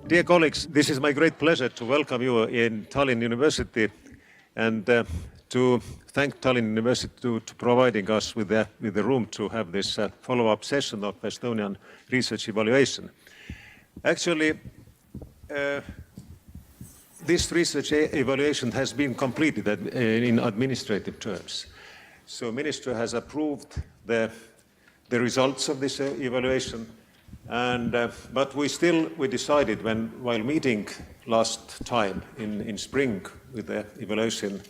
Dear colleagues, this is my great pleasure to welcome you in Tallinn University and to thank Tallinn University to providing us with the room to have this follow-up session of Estonian research evaluation. Actually, this research evaluation has been completed in administrative terms. So Minister has approved the results of this evaluation. But we decided while meeting last time in spring with the evaluation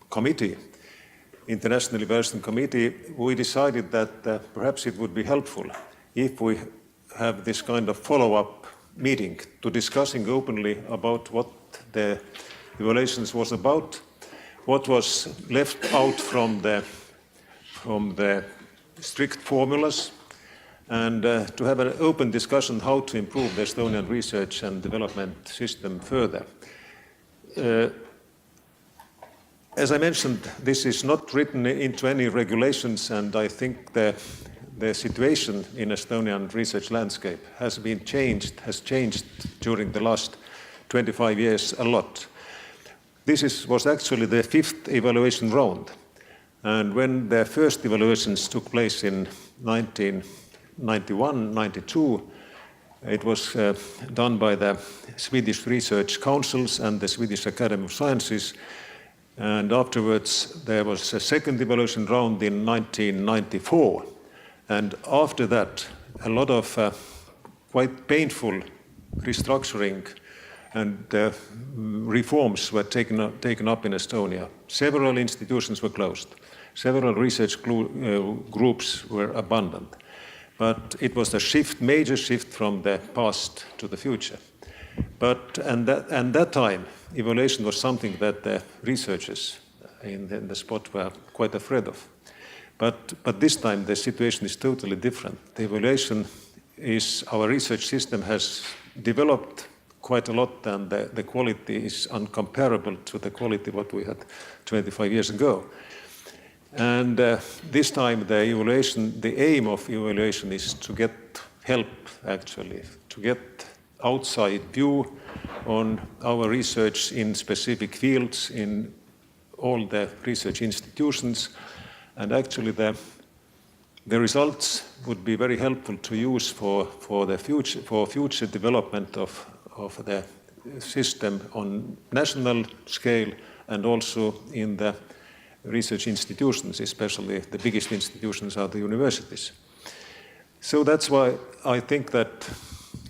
committee, International Evaluation Committee, we decided that perhaps it would be helpful if we have this kind of follow-up meeting to discussing openly about what the evaluations was about, what was left out from the strict formulas, and to have an open discussion how to improve the Estonian research and development system further. As I mentioned, this is not written into any regulations, and I think the situation in Estonian research landscape has changed during the last 25 years a lot. This was actually the 5th evaluation round, and when the first evaluations took place in 1991-92, it was done by the Swedish Research Councils and the Swedish Academy of Sciences. And afterwards, there was a second evaluation round in 1994. And after that, a lot of quite painful restructuring and reforms were taken up in Estonia. Several institutions were closed. Several research groups were abandoned. But it was a major shift from the past to the future. And that time, evaluation was something that the researchers in the spot were quite afraid of. But this time, the situation is totally different. The evaluation our research system has developed quite a lot, and the quality is incomparable to the quality what we had 25 years ago. And this time, the aim of evaluation is to get help, actually, to get outside view on our research in specific fields, in all the research institutions. And actually, the results would be very helpful to use for future development of the system on national scale and also in the research institutions, especially the biggest institutions are the universities. So that's why I think that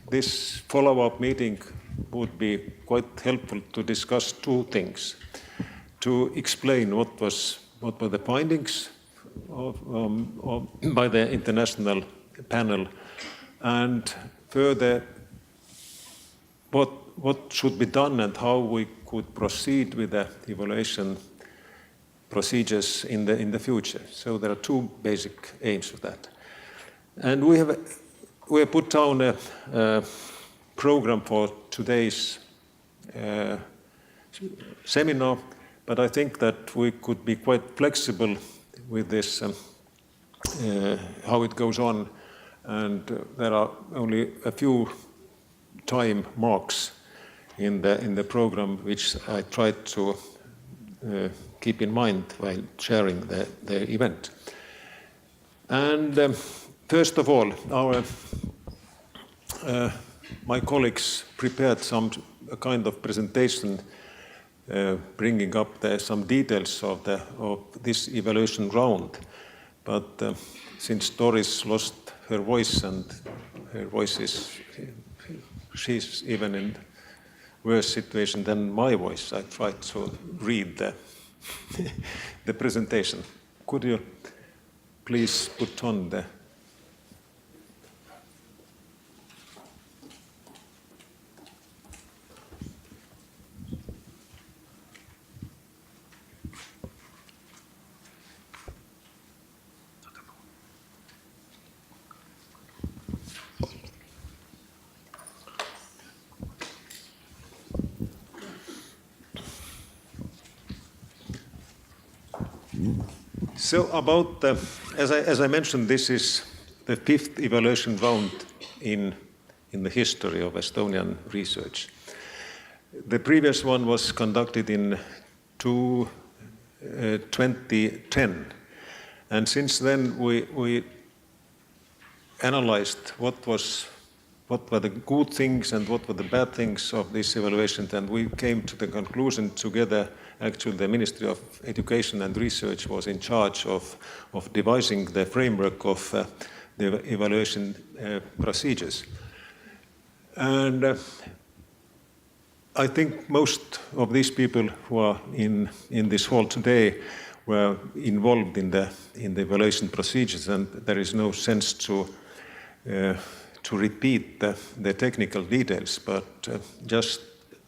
this follow-up meeting would be quite helpful to discuss two things. To explain what were the findings by the international panel, and further what should be done and how we could proceed with the evaluation procedures in the future. So there are two basic aims of that. And we have put down a program for today's seminar, but I think that we could be quite flexible with this, how it goes on, and there are only a few time marks in the program which I tried to keep in mind while sharing the event. And first of all, my colleagues prepared a kind of presentation bringing up some details of this evaluation round. But since Doris lost her voice, and her voice she's even in worse situation than my voice, I tried to read the presentation. Could you please put on the... So about, as I mentioned, this is the 5th evaluation round in in the history of Estonian research. The previous one was conducted in 2010, and since then we analyzed what were the good things and what were the bad things of this evaluation, and we came to the conclusion together. Actually, the Ministry of Education and Research was in charge of devising the framework of the evaluation procedures. And I think most of these people who are in this hall today were involved in the evaluation procedures, and there is no sense to repeat the technical details, but just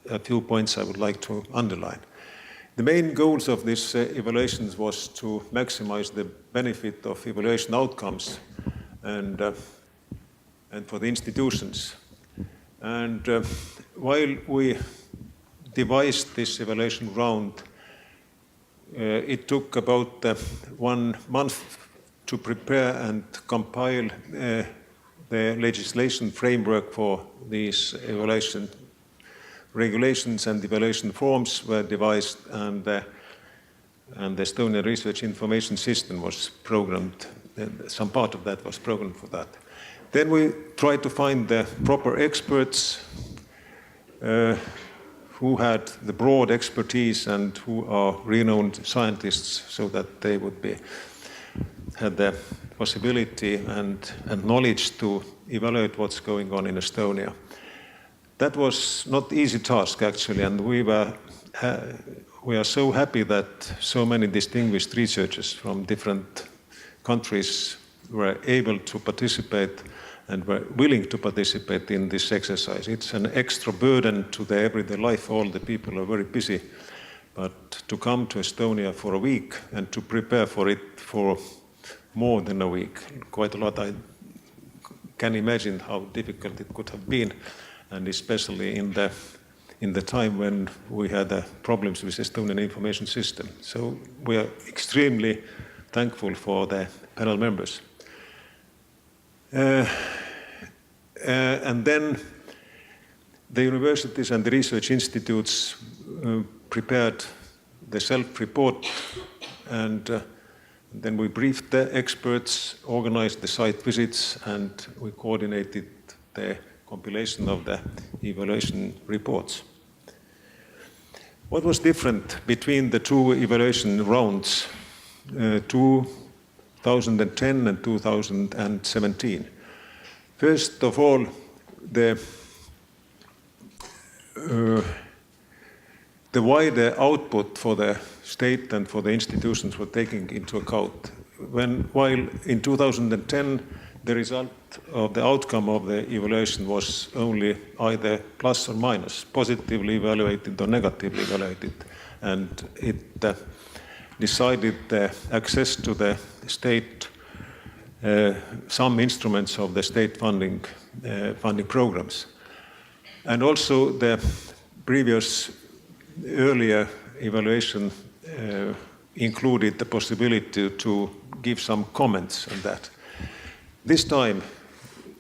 a few points I would like to underline. The main goals of this evaluations was to maximize the benefit of evaluation outcomes and for the institutions. And while we devised this evaluation round, it took about 1 month to prepare and compile the legislation framework for these evaluation regulations, and evaluation forms were devised, and the Estonian Research Information System was programmed. Some part of that was programmed for that. Then we tried to find the proper experts who had the broad expertise and who are renowned scientists, so that they would had the possibility and knowledge to evaluate what's going on in Estonia. That was not easy task, actually, and we are so happy that so many distinguished researchers from different countries were able to participate and were willing to participate in this exercise. It's an extra burden to their everyday life. All the people are very busy, but to come to Estonia for a week and to prepare for it for more than a week, quite a lot. I can imagine how difficult it could have been, and especially in the time when we had problems with Estonian information system. So we are extremely thankful for the panel members. And then the universities and the research institutes prepared the self-report, and then we briefed the experts, organized the site visits, and we coordinated the compilation of the evaluation reports. What was different between the two evaluation rounds, 2010 and 2017? First of all, the wider output for the state and for the institutions were taken into account. While in 2010, the result of the outcome of the evaluation was only either plus or minus, positively evaluated or negatively evaluated, and it decided the access to the state, some instruments of the state funding programs. And also the previous earlier evaluation included the possibility to give some comments on that. This time,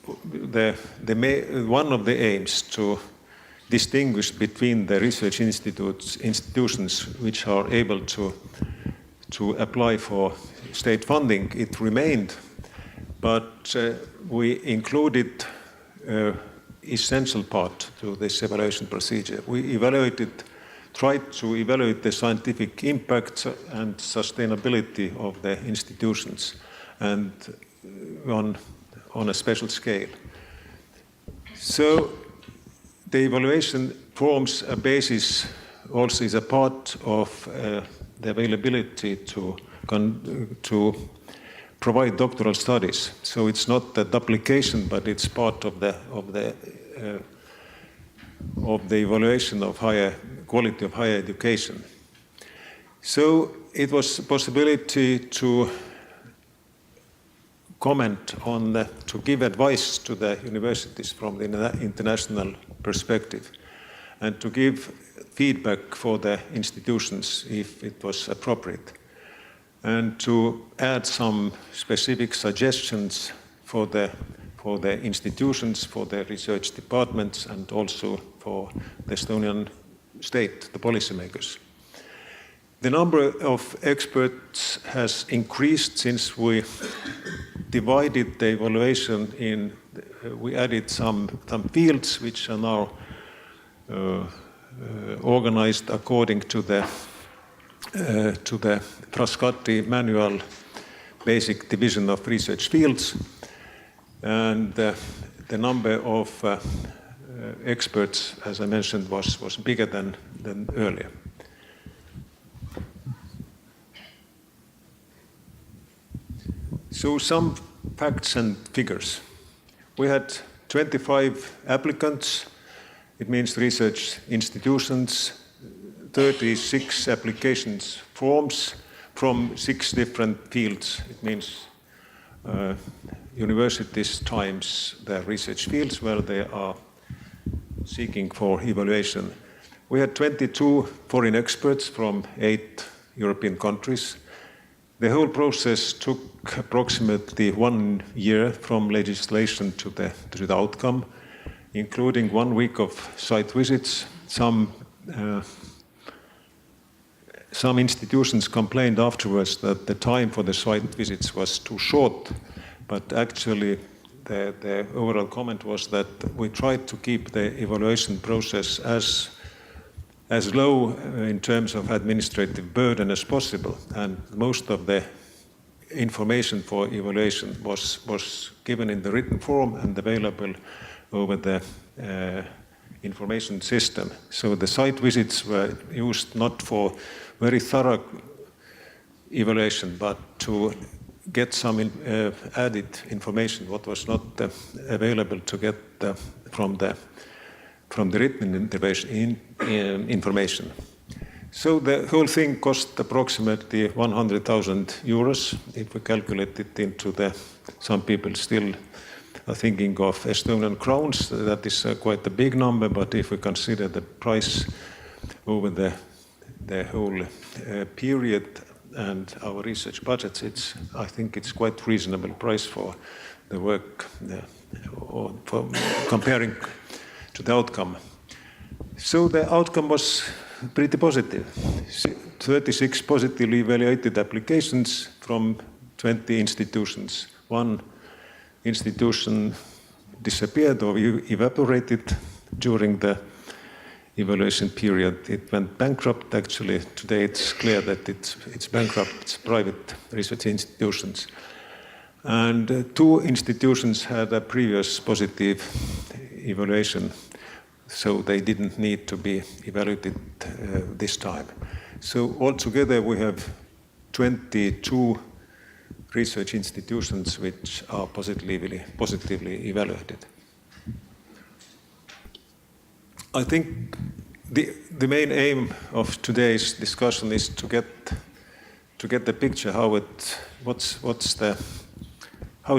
one of the aims to distinguish between the research institutions which are able to apply for state funding, it remained, but we included essential part to this evaluation procedure. We tried to evaluate the scientific impact and sustainability of the institutions, and on a special scale. So the evaluation forms a basis, also is a part of the availability to provide doctoral studies. So it's not a duplication, but it's part of the evaluation of quality of higher education. So it was a possibility to comment on, to give advice to the universities from the international perspective, and to give feedback for the institutions if it was appropriate, and to add some specific suggestions for for the institutions, for the research departments, and also for the Estonian state, the policymakers. The number of experts has increased since we divided the evaluation in, we added some fields which are now organized according to the Frascati manual basic division of research fields, and the number of experts, as I mentioned, was bigger than earlier. So some facts and figures. We had 25 applicants. It means research institutions, 36 applications forms from 6 different fields. It means universities times their research fields where they are seeking for evaluation. We had 22 foreign experts from 8 European countries. The whole process took approximately 1 year from legislation to the outcome, including 1 week of site visits. Some institutions complained afterwards that the time for the site visits was too short, but actually the overall comment was that we tried to keep the evaluation process as low in terms of administrative burden as possible, and most of the information for evaluation was given in the written form and available over the information system. So the site visits were used not for very thorough evaluation, but to get some added information what was not available to get from the written information. So the whole thing cost approximately 100,000 euros. If we calculate it into some people still are thinking of Estonian crowns, that is quite a big number, but if we consider the price over the whole period and our research budgets, I think it's quite reasonable price for the work or for comparing to the outcome. So the outcome was pretty positive. 36 positively evaluated applications from 20 institutions. 1 institution disappeared or evaporated during the evaluation period. It went bankrupt. Actually, today it's clear that it's bankrupt. It's private research institutions. And 2 institutions had a previous positive evaluation, so they didn't need to be evaluated this time. So altogether we have 22 research institutions which are positively evaluated. I think the main aim of today's discussion is to get the picture how it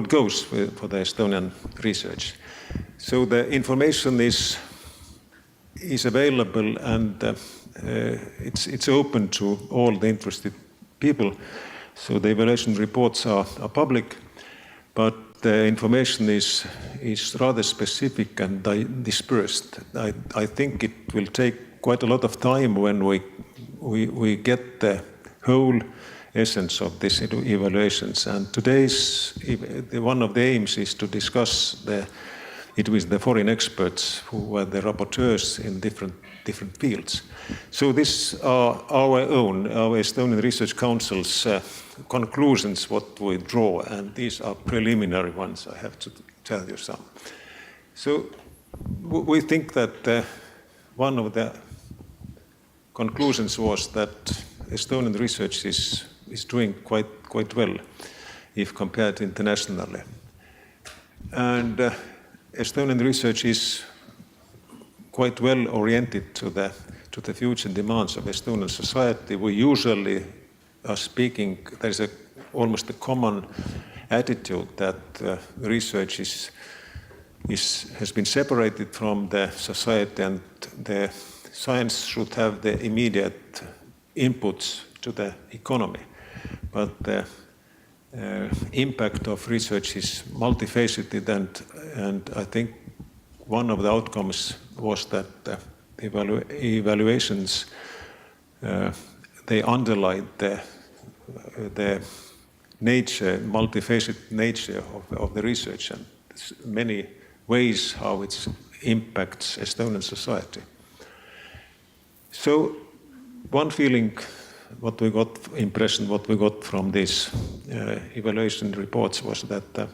goes for the Estonian research. So the information is available and it's open to all the interested people. So the evaluation reports are public, but the information is rather specific and dispersed. I think it will take quite a lot of time when we get the whole essence of these evaluations. And today's one of the aims is to discuss it with the foreign experts who were the rapporteurs in different fields. So these are our Estonian Research Council's conclusions, what we draw, and these are preliminary ones, I have to tell you some. So we think that one of the conclusions was that Estonian research is doing quite well if compared internationally. And Estonian research is quite well oriented to the future demands of Estonian society. We usually are speaking, there's almost a common attitude that research has been separated from the society, and the science should have the immediate inputs to the economy. But impact of research is multifaceted, and I think one of the outcomes was that evaluations they underlined the nature, multifaceted nature of the research and many ways how it impacts Estonian society. So one feeling, what we got from these evaluation reports was that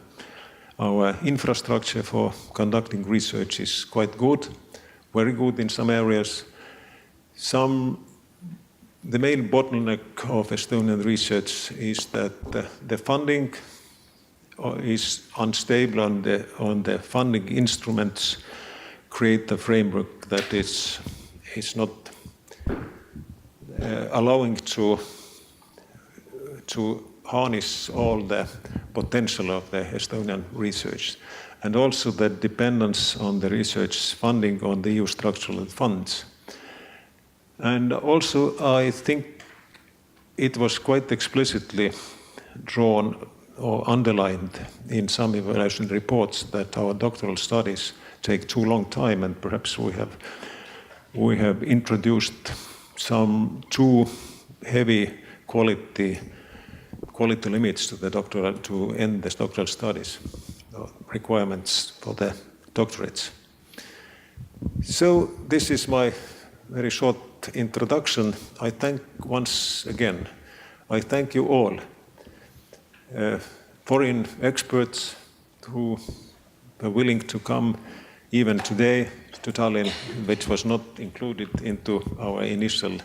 our infrastructure for conducting research is quite good, very good in some areas. The main bottleneck of Estonian research is that the funding is unstable, on the funding instruments create a framework that is not allowing to harness all the potential of the Estonian research, and also the dependence on the research funding on the EU structural funds. And also, I think it was quite explicitly drawn or underlined in some evaluation reports that our doctoral studies take too long time, and perhaps we have introduced some too heavy quality limits to the to end the doctoral studies, requirements for the doctorates. So this is my very short introduction. I thank once again, I thank you all, foreign experts who were willing to come even today to Tallinn, which was not included into our initial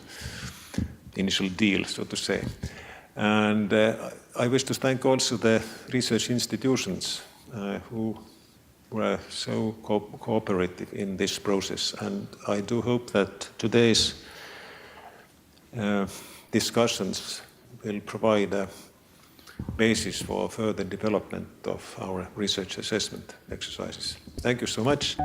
deal, so to say. And I wish to thank also the research institutions who were so cooperative in this process. And I do hope that today's discussions will provide a basis for further development of our research assessment exercises. Thank you so much.